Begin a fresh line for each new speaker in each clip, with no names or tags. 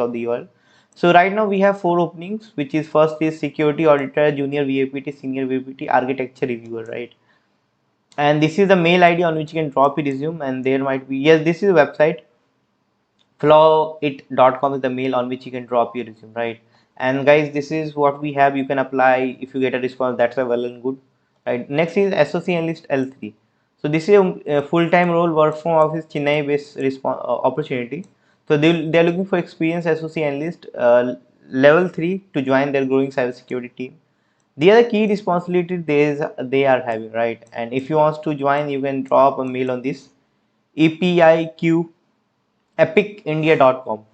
out the URL. So right now we have 4 openings, which is first is security auditor, junior VAPT, senior VAPT, architecture reviewer, right? And this is the mail ID on which you can drop your resume, and there might be, yes, this is a website, flowit.com is the mail on which you can drop your resume, right? And guys, this is what we have. You can apply. If you get a response, that's a well and good, right? Next is SOC Analyst L3. So this is a full-time role, work from office, Chennai based opportunity. So they're looking for experienced SOC analyst level 3 to join their growing cybersecurity team. The other key responsibility they are having, right? And if you want to join, you can drop a mail on this EPIQ epicindia.com,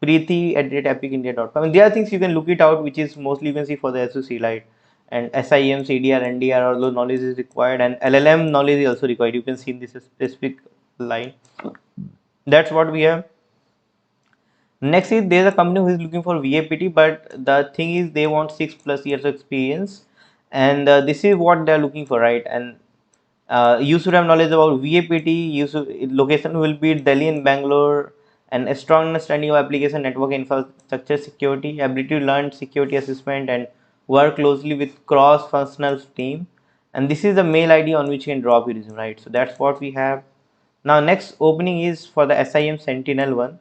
Preeti@epicindia.com. And there are things you can look it out, which is mostly you can see for the SOC, right? And SIM, CDR, NDR, all those knowledge is required, and LLM knowledge is also required. You can see in this specific line. That's what we have. Next is there's a company who is looking for VAPT, but the thing is they want 6+ years of experience, and this is what they're looking for, right? And you should have knowledge about VAPT. Location will be Delhi and Bangalore, and a strong understanding of application network infrastructure security, ability to learn security assessment, and work closely with cross-functional team. And this is the mail ID on which you can drop your resume, right? So that's what we have. Now next opening is for the SIM Sentinel one.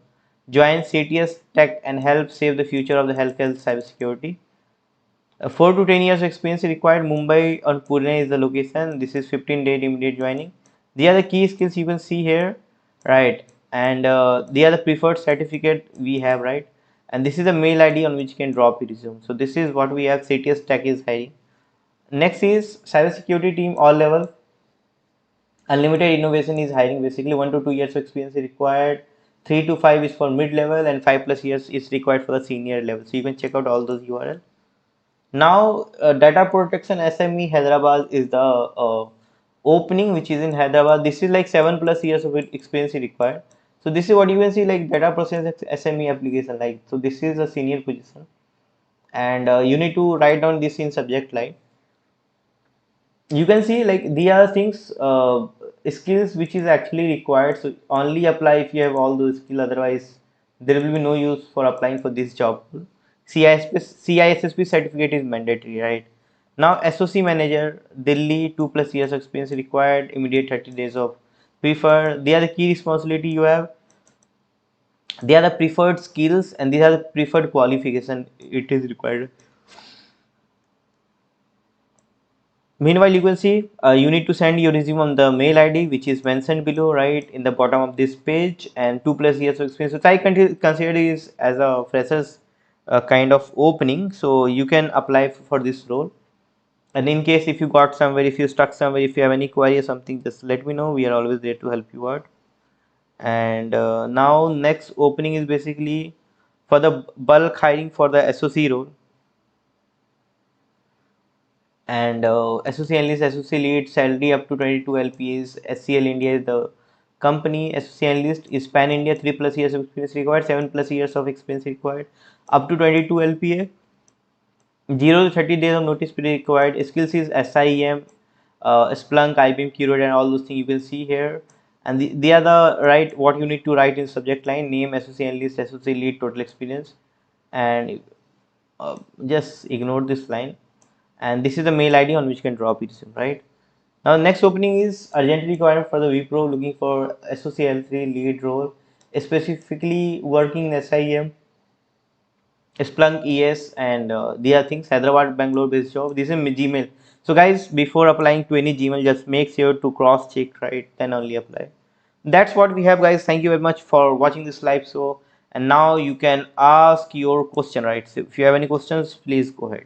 Join CTS Tech and help save the future of the healthcare cybersecurity. 4 to 10 years of experience required. Mumbai or Pune is the location. This is 15-day immediate joining. They are the key skills you can see here, right? And they are the preferred certificate we have, right? And this is the mail ID on which you can drop your resume. So this is what we have. CTS Tech is hiring. Next is cybersecurity team all level. Unlimited innovation is hiring. Basically 1 to 2 years of experience is required. 3 to 5 is for mid level, and 5+ years is required for the senior level. So you can check out all those URL. Now, data protection SME Hyderabad is the opening, which is in Hyderabad. This is like 7+ years of experience required. So this is what you can see, like data process SME application. Like, so this is a senior position, and you need to write down this in subject line. You can see like these are things, skills which is actually required. So only apply if you have all those skills. Otherwise, there will be no use for applying for this job. CISSP certificate is mandatory, right? Now SOC manager, Delhi, 2+ years of experience required, immediate 30 days of prefer. They are the key responsibility you have. They are the preferred skills, and these are the preferred qualification it is required. Meanwhile, you can see you need to send your resume on the mail ID which is mentioned below, right, in the bottom of this page, and 2+ years of experience, which I consider is as a freshers kind of opening. So you can apply for this role. And in case if you got somewhere, if you stuck somewhere, if you have any query or something, just let me know. We are always there to help you out. And now next opening is basically for the bulk hiring for the SOC role. And SOC analyst, SOC lead, salary up to 22 LPAs. SCL India is the company. SOC analyst is pan India, 3+ years of experience required, 7+ years of experience required, up to 22 LPA. 0 to 30 days of notice period required. Skills is SIEM, Splunk, IBM, Curate, and all those things you will see here. And the other, right, what you need to write in subject line: name, SOC analyst, SOC lead, total experience, and just ignore this line. And this is the mail ID on which you can drop it, right? Now next opening is urgently required for the Wipro, looking for SOC L3 lead role, specifically working in SIEM, Splunk ES, and the other things. Hyderabad, Bangalore based job. This is Gmail. So guys, before applying to any Gmail, just make sure to cross check, right, then only apply. That's what we have, guys. Thank you very much for watching this live show, and now you can ask your question, right? So if you have any questions, please go ahead.